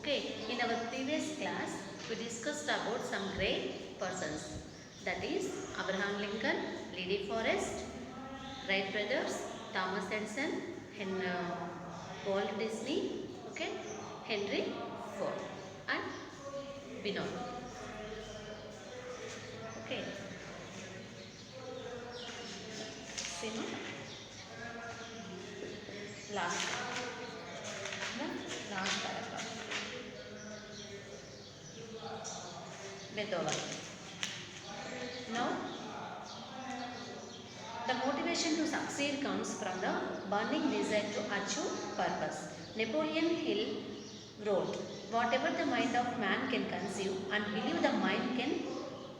Okay, in our previous class, we discussed about some great persons. That is Abraham Lincoln, Lady Forrest, Wright brothers, Thomas Edison, Walt Disney, okay, Henry Ford, and Binod. Okay, see no? Last, the last paragraph. Beethoven. Now, the motivation to succeed comes from the burning desire to achieve purpose. Napoleon Hill wrote, whatever the mind of man can conceive and believe the mind can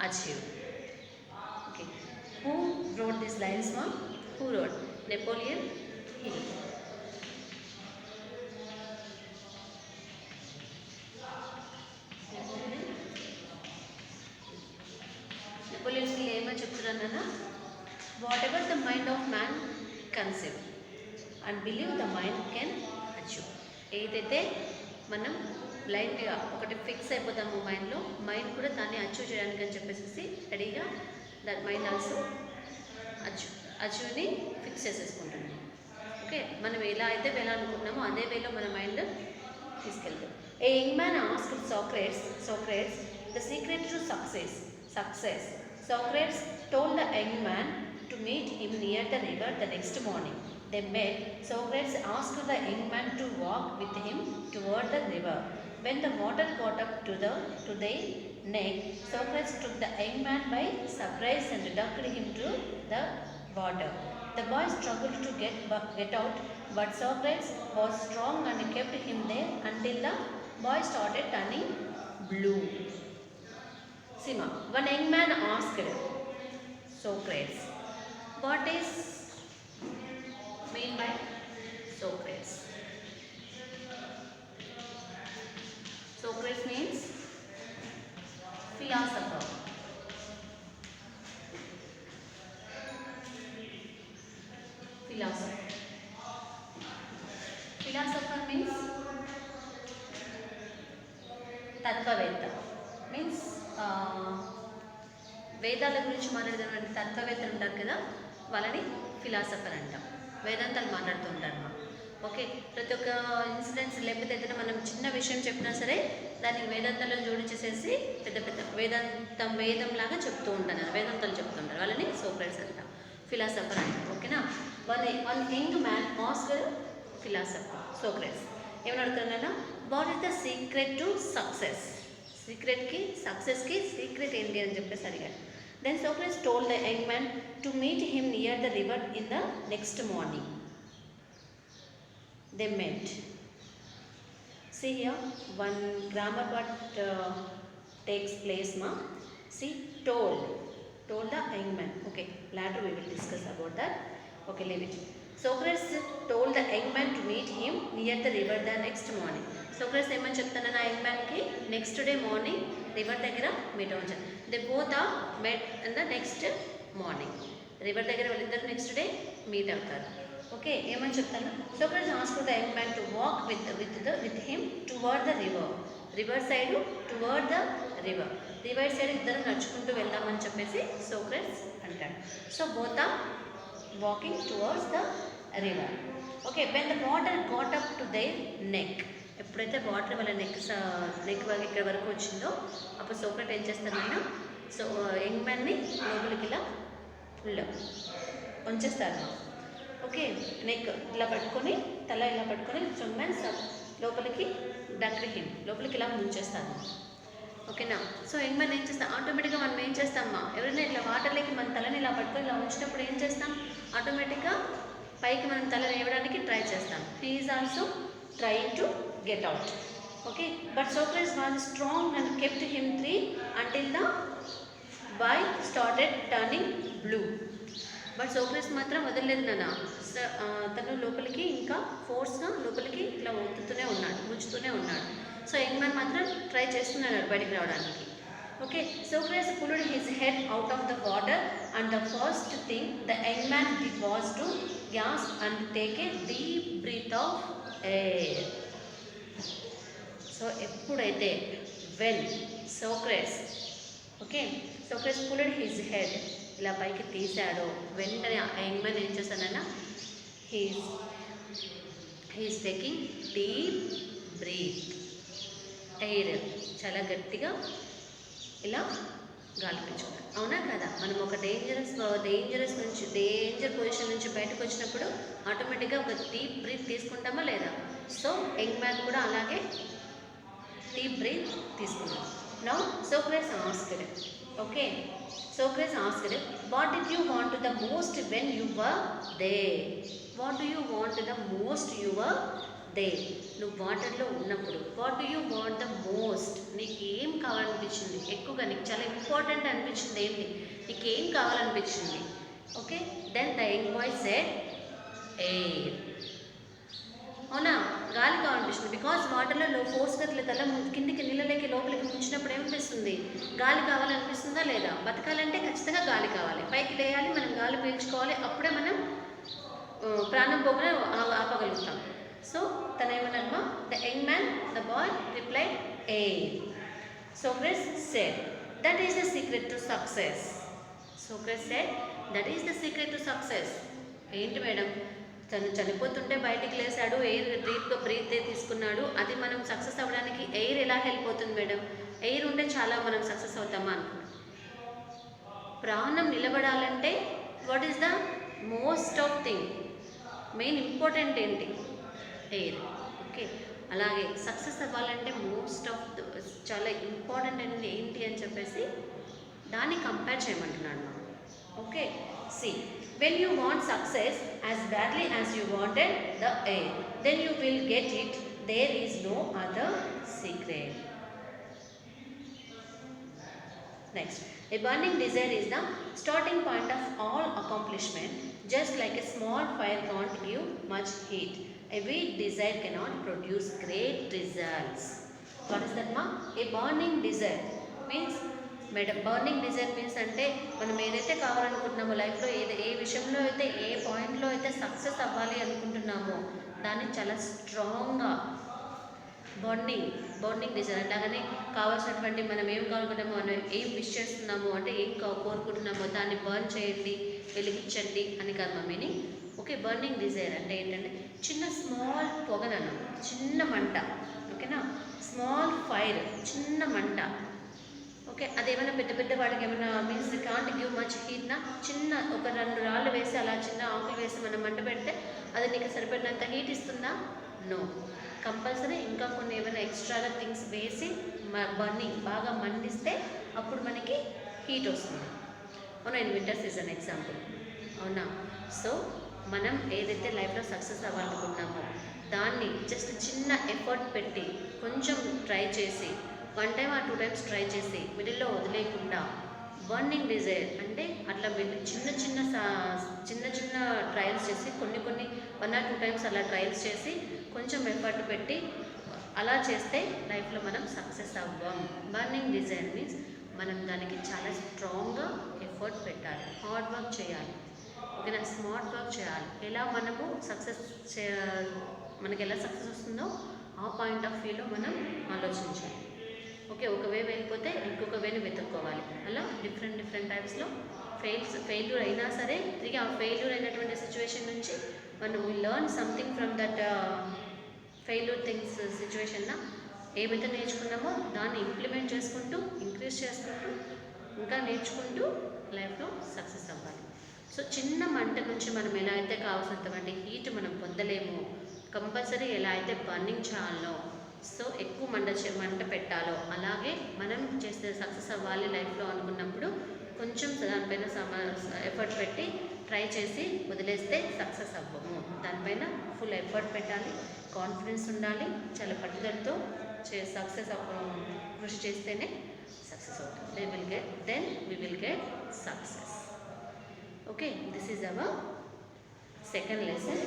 achieve. Okay. Who wrote these lines, ma'am? Who wrote? Napoleon Hill. Napoleon Hill ఏమో చెప్తున్నానన్నా, whatever the mind of man conceive and believe the mind can achieve. ఏదైతే మనం బ్లైండ్గా ఒకటి fix అయిపోతాము మైండ్లో, mind కూడా దాన్ని achieve చేయడానికి అని చెప్పేసి రెడీగా దట్ మైండ్ ఆల్సో అచీవ్ని ఫిక్స్ చేసేసుకుంటుంది. ఓకే, మనం ఎలా అయితే వెళ్ళాలనుకుంటున్నామో అదే వేలో మన మైండ్ తీసుకెళ్తాం. A young man asked Socrates the secret to success. Socrates told the young man to meet him near the river the next morning. They met. Socrates asked the young man to walk with him toward the river. When the water got up to their neck, Socrates took the young man by surprise and ducked him to the water. The boy struggled to get out, but Socrates was strong and kept him there until the boy started turning blue. Sima, one young man asked Socrates, what is mean by Socrates? Socrates means philosopher. Philosopher means తత్వవేత్త. Means వేదాల గురించి మాట్లాడేటువంటి తత్వవేత్తలు ఉంటారు కదా, వాళ్ళని philosopher అంటాం. వేదాంతాలు మాట్లాడుతూ ఉంటారు. ఓకే, ప్రతి ఒక్క ఇన్సిడెంట్స్ లేకపోతే ఏదైనా మనం చిన్న విషయం చెప్పినా సరే దానికి వేదాంతాలను జోడించేసేసి పెద్ద వేదం లాగా చెప్తూ ఉంటారు, వేదాంతాలు చెప్తుంటారు. వాళ్ళని సోక్రటీస్ అంటాం, ఫిలాసఫర్ అంటాం. ఓకేనా, one young man asked philosopher Socrates ఏమని అడుగుతున్నారా, what is the secret to success? సక్సెస్కి సీక్రెట్ ఏంటి అని చెప్పేసి అడిగాడు. Then Socrates told the young man to meet him near the river in the next morning. They met. See here, one grammar part takes place, ma. See, told the young man. Okay, later we will discuss about that. Okay, leave it. Socrates told the young man to meet him near the river the next morning. Socrates ఏమని చెప్తానన్నా young మ్యాన్కి next day morning river దగ్గర meet అవ్వచ్చు. They both are met in the next morning. River దగ్గర వాళ్ళిద్దరు next day meet అవుతారు. Okay, ఏమని చెప్తాను, Socrates asked the young man to walk with him toward the river side toward the river side ఇద్దరు నడుచుకుంటూ వెళ్దామని చెప్పేసి Socrates అంటాడు. So both are walking towards the river. Okay, when the water got up to their neck, ఎప్పుడైతే water వాళ్ళ neck ఇక్కడ వరకు వచ్చిందో అప్పుడు సోక్రటీస్ ఏం చేస్తారన్నా, సో యంగ్ మ్యాన్ని లోపలికి ఇలా ఉంచేస్తారు. ఓకే, నెక్ ఇలా పట్టుకొని తల ఇలా పట్టుకొని యంగ్ మ్యాన్ లోపలికి లోపలికి ఇలా ఉంచేస్తారు. ఓకేనా, సో యంగ్ మ్యాన్ ఏం చేస్తాం, ఆటోమేటిక్గా మనం ఏం చేస్తామా, ఎవరైనా ఇట్లా వాటర్లోకి మన తలని ఇలా పట్టుకొని ఇలా ఉంచినప్పుడు ఏం చేస్తాం, ఆటోమేటిక్గా పైకి మనం తల లేవడానికి ట్రై చేస్తాం. He is also trying to get out. Okay, but Socrates was strong and kept him free until the boy started turning blue. But Socrates మాత్రం వదలలేదు నాన్న, తను లోపలికి ఇంకా ఫోర్స్గా లోపలికి ఇట్లా ఉంచుతూనే ఉన్నాడు. సో యంగ్ మ్యాన్ మాత్రం ట్రై చేస్తున్నాడు బయటికి రావడానికి. Okay, Socrates pulled his head out of the water and the first thing the young man did was to gasp and take a deep breath of air. So ఎప్పుడైతే when Socrates okay Socrates pulled his head ఇలా పైకి తీశాడో వెంటనే young man ఏం చేశానన్నా he is taking deep breath air చాలా గట్టిగా ఇలా గాలి పీల్చుకోవాలి. అవునా కదా? మనం ఒక డేంజర్ పొజిషన్ నుంచి బయటకు వచ్చినప్పుడు ఆటోమేటిక్గా ఒక డీప్ బ్రీత్ తీసుకుంటామా లేదా? సో యంగ్ మ్యాన్ కూడా అలాగే డీప్ బ్రీత్ తీసుకుంటాం. Now Socrates asked, okay, Socrates asked, what did you want the most when you were there? What do you want the most you were there? నువ్వు వాటర్లో ఉన్నప్పుడు what do you want the most, నీకు ఏం కావాలనిపించింది ఎక్కువగా, నీకు చాలా important అనిపించింది ఏంటి, నీకు ఏం కావాలనిపించింది? Okay, then the young boy said air. అవునా, గాలి కావాలనిపిస్తుంది. బికాజ్ వాటర్లో ఫోర్స్గా తల కిందికి నీళ్ళలోకి లోపలికి ముంచినప్పుడు ఏమనిపిస్తుంది? గాలి కావాలనిపిస్తుందా లేదా? బతకాలంటే ఖచ్చితంగా గాలి కావాలి, పైకి లేయాలి, మనం గాలి పీల్చుకోవాలి, అప్పుడే మనం ప్రాణం పోకుండా ఆపగలుగుతాం. సో తన ఏమన్నా the young man the boy replied air. Socrates said that is the secret to success. Socrates said that is the secret to success. ఏంటి మేడం, తను చనిపోతుంటే బయటికి లేసాడు, ఎయిర్ డీప్గా బ్రీత్ తీసుకున్నాడు, అది మనం సక్సెస్ అవ్వడానికి ఎయిర్ ఎలా హెల్ప్ అవుతుంది మేడం? ఎయిర్ ఉంటే చాలా మనం సక్సెస్ అవుతామా అనుకున్నాం. ప్రాణం నిలబడాలంటే what is the most of thing, main important ఏంటి? ఎయిర్. ఓకే, అలాగే సక్సెస్ అవ్వాలంటే మోస్ట్ ఆఫ్ చాలా ఇంపార్టెంట్ అనేది ఏంటి అని చెప్పేసి దాన్ని కంపేర్ చేయమంటున్నాను. Okay, see when you want success as badly as you wanted the air, then you will get it. There is no other secret. Next, a burning desire is the starting point of all accomplishment. Just like a small fire can't give much heat, a weak desire cannot produce great results. What is that, ma? A burning desire means burning desire means అంటే మనం ఏదైతే కావాలనుకుంటున్నామో లైఫ్లో, ఏ విషయంలో అయితే, ఏ పాయింట్లో అయితే success అవ్వాలి అనుకుంటున్నామో దాన్ని చాలా స్ట్రాంగ్గా బర్నింగ్ డిజైర్ అంటే అలాగనే కావాల్సినటువంటి మనం ఏం కావాలనుకుంటామో, మనం ఏం విష్ చేస్తున్నామో, అంటే ఏం కోరుకుంటున్నామో దాన్ని బర్న్ చేయండి, వెలిగించండి అని కాదు మా మీనింగ్. ఓకే, బర్నింగ్ డిజైర్ అంటే ఏంటంటే చిన్న స్మాల్ పొగనను, చిన్న మంట. ఓకేనా, స్మాల్ ఫైర్, చిన్న మంట. ఓకే, అదేమైనా పెద్ద వాడికి ఏమైనా మీన్స్ కాంట్ గివ్ మచ్ హీట్నా, చిన్న ఒక 2 రాళ్ళు వేసి అలా చిన్న ఆకులు వేసి మనం మంట పెడితే అది నీకు సరిపడినంత హీట్ ఇస్తుందా? నో. కంపల్సరీ ఇంకా కొన్ని ఏమైనా ఎక్స్ట్రాగా థింగ్స్ వేసి బర్నింగ్ బాగా మండిస్తే అప్పుడు మనకి హీట్ వస్తుంది. అవునా, ఇన్ వింటర్ సీజన్ ఎగ్జాంపుల్. అవునా, సో మనం ఏదైతే లైఫ్లో సక్సెస్ అవ్వాలనుకున్నామో దాన్ని జస్ట్ చిన్న ఎఫర్ట్ పెట్టి కొంచెం ట్రై చేసి 1 time or 2 times ట్రై చేసి మిడిల్లో వదిలేయకుండా బర్నింగ్ డిజైర్ అంటే అట్లా చిన్న ట్రయల్స్ చేసి కొన్ని 1 or 2 times అలా ట్రయల్స్ చేసి కొంచెం ఎఫర్ట్ పెట్టి అలా చేస్తే లైఫ్లో మనం సక్సెస్ అవ్వం. బర్నింగ్ డిజైర్ మీన్స్ మనం దానికి చాలా స్ట్రాంగ్గా ఎఫర్ట్ పెట్టాలి, హార్డ్ వర్క్ చేయాలి. ఓకేనా, స్మార్ట్ వర్క్ చేయాలి. ఎలా మనకు మనకి ఎలా సక్సెస్ వస్తుందో ఆ పాయింట్ ఆఫ్ వ్యూలో మనం ఆలోచించాలి. ఓకే, ఒక వే వెళ్ళిపోతే ఇంకొక వేని వెతుక్కోవాలి. అలా డిఫరెంట్ టైప్స్లో ఫెయిల్యూర్ అయినా సరే తిరిగి ఆ ఫెయిల్యూర్ అయినటువంటి సిచ్యువేషన్ నుంచి మనం learn something from that failure things సిచ్యువేషన్న ఏమైతే నేర్చుకున్నామో దాన్ని ఇంప్లిమెంట్ చేసుకుంటూ, ఇంక్రీజ్ చేసుకుంటూ, ఇంకా నేర్చుకుంటూ లైఫ్లో సక్సెస్ అవ్వాలి. సో చిన్న మంట నుంచి మనం ఎలా అయితే కావాల్సినటువంటి హీట్ మనం పొందలేమో, కంపల్సరీ ఎలా అయితే బర్నింగ్ చేయాలో, సో ఎక్కువ మంట పెట్టాలో, అలాగే మనం చేసే సక్సెస్ అవ్వాలి లైఫ్లో అనుకున్నప్పుడు కొంచెం దానిపైన ఎఫర్ట్ పెట్టి ట్రై చేసి వదిలేస్తే సక్సెస్ అవ్వము. దానిపైన ఫుల్ ఎఫర్ట్ పెట్టాలి, కాన్ఫిడెన్స్ ఉండాలి, చాలా పట్టుదలతో సక్సెస్ కృషి చేస్తేనే సక్సెస్ అవుతుంది. Then we will get success. Okay, this is our second lesson.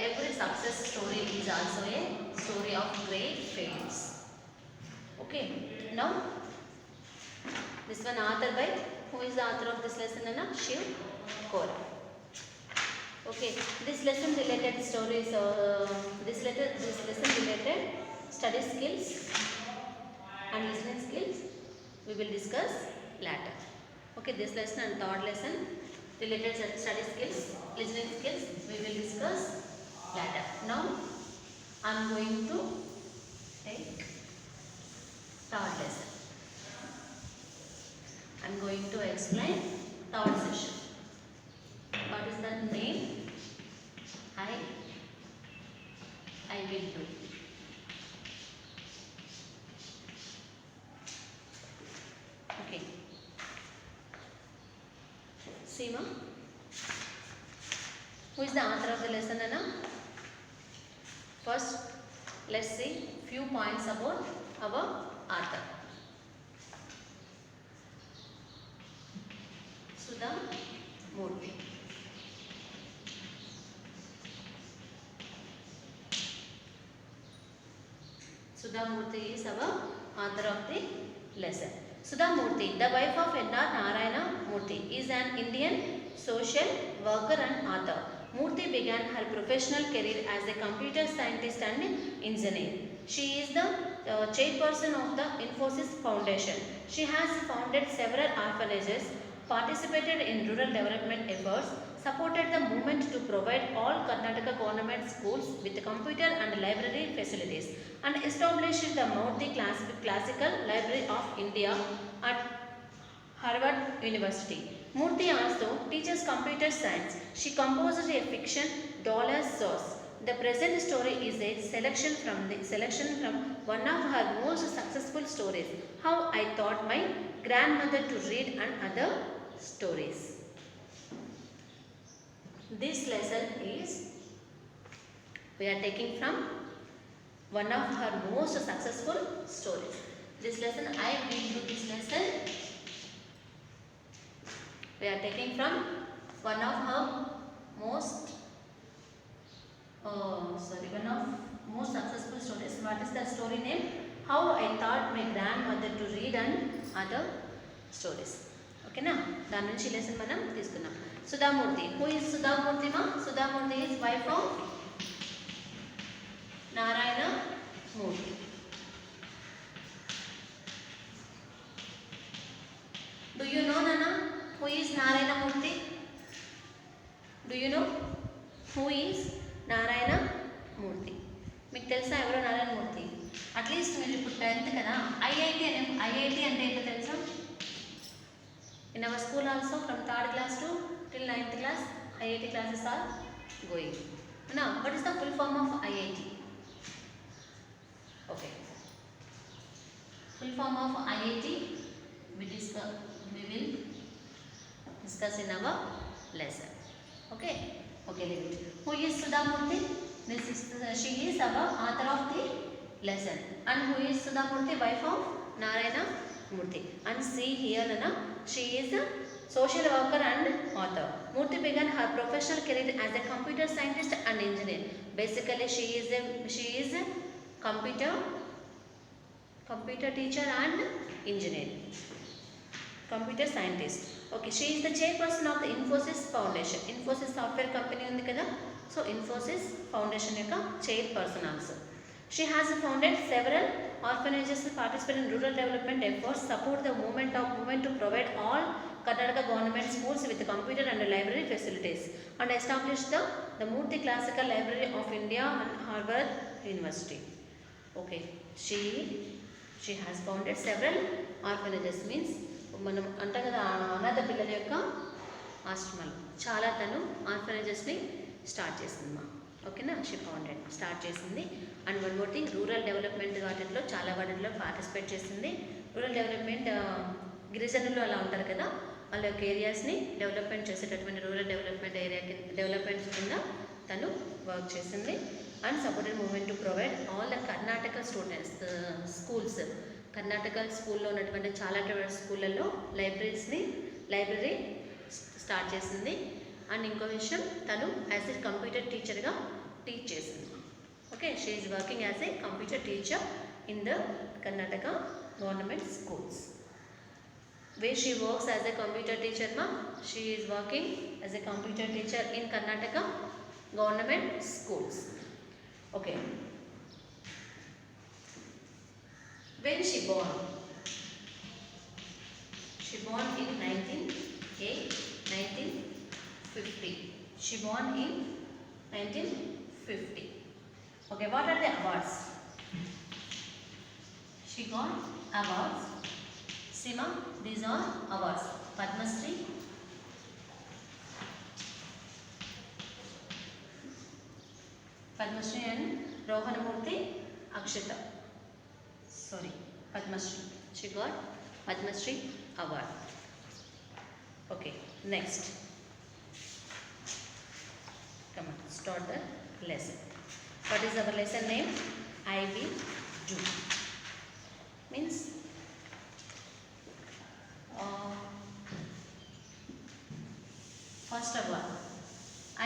Every success story is also a story of great failures. Okay, now this one author by, who is the author of this lesson? Shiv Kora. Okay, this lesson related stories, this lesson related study skills and listening skills we will discuss later. Okay, this lesson and third lesson related study skills, listening skills we will discuss later. Now I am going to take third lesson. I am going to explain third session. What is the name? I will do. Okay. Seema, who is the author of the lesson, Anna? First, let's see few points about our author. Sudha Murthy. Sudha Murthy is our author of the lesson. Sudha Murthy, the wife of N.R. Narayana Murthy, is an Indian social worker and author. Murthy began her professional career as a computer scientist and engineer. She is the chairperson of the Infosys Foundation. She has founded several orphanages, participated in rural development efforts, supported the movement to provide all Karnataka government schools with computer and library facilities, and established the Murthy Classical Library of India at Harvard University. Murthy also teaches computer science. She composed a fiction, Dollar Sauce. The present story is a selection from one of her most successful stories, How I Taught My Grandmother to Read and Other Stories. This lesson is, we are taking from one of her most successful stories. This lesson, I will do this lesson. We are taking from one of her most successful stories. What is the story name? How I Taught My Grandmother to Read and Other Stories. Okay na? దాని నుంచి lesson మనం తీసుకున్నాం. Sudha Murthy. Who is Sudha Murthy ma? Sudha Murthy is wife of Narayana Murthy. Do you know, Nana, who is Narayana Murthy? Do you know who is Narayana Murthy? మీకు తెలుసా ఎవరో Narayana Murthy? At least మీరు ఇప్పుడు 10th కదా, IIT అంటే ఏంటో తెలుసా? In our school also from 3rd class to till 9th class, IIT classes are going. Now, what is the full form of IIT? Okay. Full form of IIT we will discuss in our lesson. Okay. Okay, leave it. Who is Sudha Murthy? She is our author of the lesson. And who is Sudha Murthy? Wife of Narayana Murthy. And see here, Nana, she is a social worker and author. Murthy began her professional career as a computer scientist and engineer. Basically, she is a computer teacher and engineer. Computer scientist. Okay, she is the chairperson of the Infosys Foundation. Infosys software company undi kada. So Infosys Foundation yokka chairperson also. She has founded several orphanages, participated in rural development efforts, support the movement to provide all Karnataka government schools with computer and library facilities, and established the Murthy Classical Library of India and Harvard University. Okay, she has founded several orphanages, means మనం అంటాం కదా అనాథ పిల్లల యొక్క ఆశ్రమాలు, చాలా తను ఆర్ఫనేజెస్ని start చేసింది మా. ఓకేనా? షీ ఫౌండెడ్ స్టార్ట్ చేసింది. And one more thing, rural development వాటిలో చాలా వాటిలో పార్టిసిపేట్ చేసింది. రూరల్ డెవలప్మెంట్ గిరిజనులు అలా ఉంటారు కదా, వాళ్ళ యొక్క ఏరియాస్ని డెవలప్మెంట్ చేసేటటువంటి రూరల్ డెవలప్మెంట్ డెవలప్మెంట్స్ కింద తను వర్క్ చేసింది. And supported movement to provide all the Karnataka students schools, Karnataka స్కూల్లో ఉన్నటువంటి చాలా స్కూళ్ళల్లో లైబ్రరీ స్టార్ట్ చేసింది. అండ్ ఇంకో విషయం, తను యాజ్ ఎ కంప్యూటర్ టీచర్గా టీచ్ చేసింది. Okay, she is working as a computer teacher in the Karnataka government schools. Where she works as a computer teacher, ma? She is working as a computer teacher in Karnataka government schools. Okay. When she born? She born in 1950. She born in 1950. Okay, what are the awards? She got awards. Sima, these are awards. Padma Shri, and Rohanamurthy Akshita. Sorry, Padma Shri. She got Padma Shri award. Okay, next. Come on, start the lesson. What is our lesson name? I will do. Means first of all,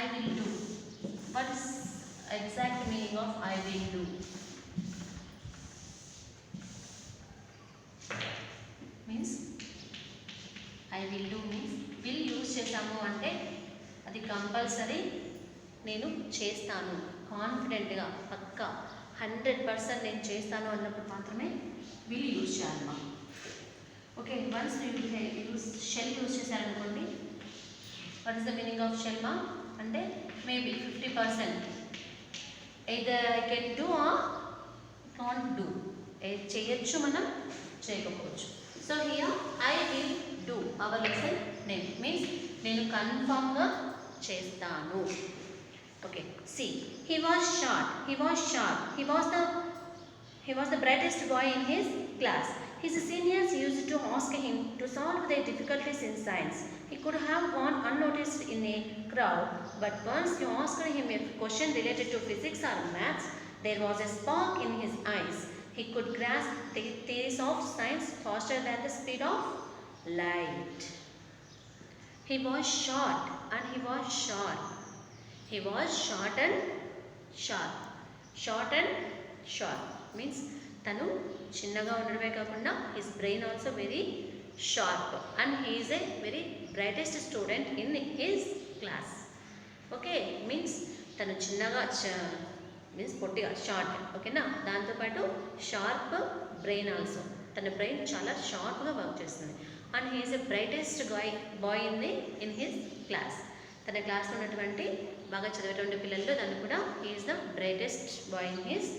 I will do. What is exact meaning of I will do? Means I will do means will use చేసాము అంటే అది compulsory నేను చేస్తాను, కాన్ఫిడెంట్గా పక్కా 100% నేను చేస్తాను అన్నప్పుడు మాత్రమే విల్ యూజ్ చేయాలమ్మా. Okay, once use shall use చేశారనుకోండి, what is the meaning of shall మా అంటే maybe 50%, either I can do or can't do. చేయొచ్చు, మనం చేయకపోవచ్చు. So here I will do our lesson name means నేను కన్ఫామ్గా చేస్తాను. Okay, see, he was sharp. He was the brightest boy in his class. His seniors used to ask him to solve their difficulties in science. He could have gone unnoticed in a crowd, but once you asked him a question related to physics or maths, there was a spark in his eyes. He could grasp the theories of science faster than the speed of light. He was short and he was sharp. He was short and sharp. Short and sharp means తను చిన్నగా ఉండడమే కాకుండా his brain also very sharp and he is a very brightest student in his class. Okay, means తను చిన్నగా means పొట్టిగా short. ఓకేనా, దాంతోపాటు sharp brain also, తన బ్రెయిన్ చాలా షార్ప్గా వర్క్ చేస్తుంది. And he is a brightest boy in his class. తన క్లాస్లో ఉన్నటువంటి బాగా చదివేటువంటి పిల్లల్లో తను కూడా he is the brightest boy in his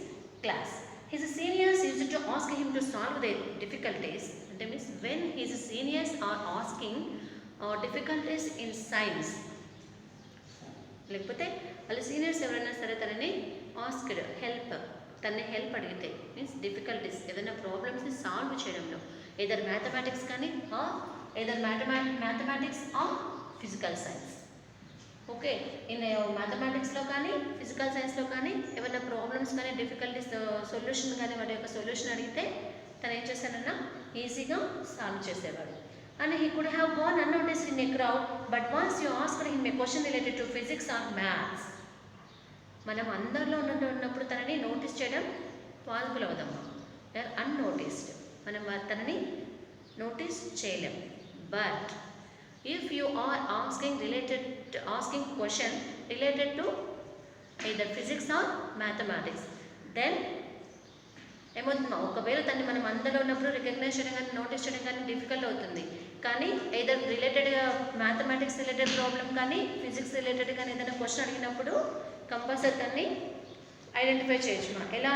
class. His seniors use to ask him to solve they difficulties. అంటే means when his seniors are asking difficulties in science, లేకపోతే వాళ్ళ సీనియర్స్ ఎవరైనా సరే తనని ఆస్క్డ్ తనని హెల్ప్ అడిగితే మీన్స్ డిఫికల్టీస్ ఏదైనా ప్రాబ్లమ్స్ని సాల్వ్ చేయడంలో ఏదర్ మ్యాథమెటిక్స్ కానీ mathematics or physical science. Okay, in మ్యాథమెటిక్స్లో కానీ ఫిజికల్ సైన్స్లో కానీ ఏమైనా ప్రాబ్లమ్స్ కానీ డిఫికల్టీస్ సొల్యూషన్ కానీ వాటి యొక్క సొల్యూషన్ అడిగితే తను ఏం చేశానన్నా ఈజీగా సాల్వ్ చేసేవాడు. And he could have gone unnoticed in a crowd, but once you asked him a question related to physics or maths, మనం అందరిలో ఉన్నప్పుడు తనని నోటీస్ చేయడం పాసిబుల్ అవుదమ్మా. అన్నోటిస్డ్, మనం తనని నోటీస్ చేయలేం. But if you are asking question related to either physics or mathematics, then ఏమవుతుందా, ఒకవేళ తన్ని మనం అందరిలో ఉన్నప్పుడు రికగ్నైజ్ చేయడం కానీ నోటీస్ చేయడం కానీ డిఫికల్ట్ అవుతుంది. కానీ ఏదర్ రిలేటెడ్గా మ్యాథమెటిక్స్ రిలేటెడ్ ప్రాబ్లం కానీ ఫిజిక్స్ రిలేటెడ్ కానీ ఏదైనా క్వశ్చన్ అడిగినప్పుడు కంపల్సరీ తన్ని ఐడెంటిఫై చేయొచ్చు. ఎలా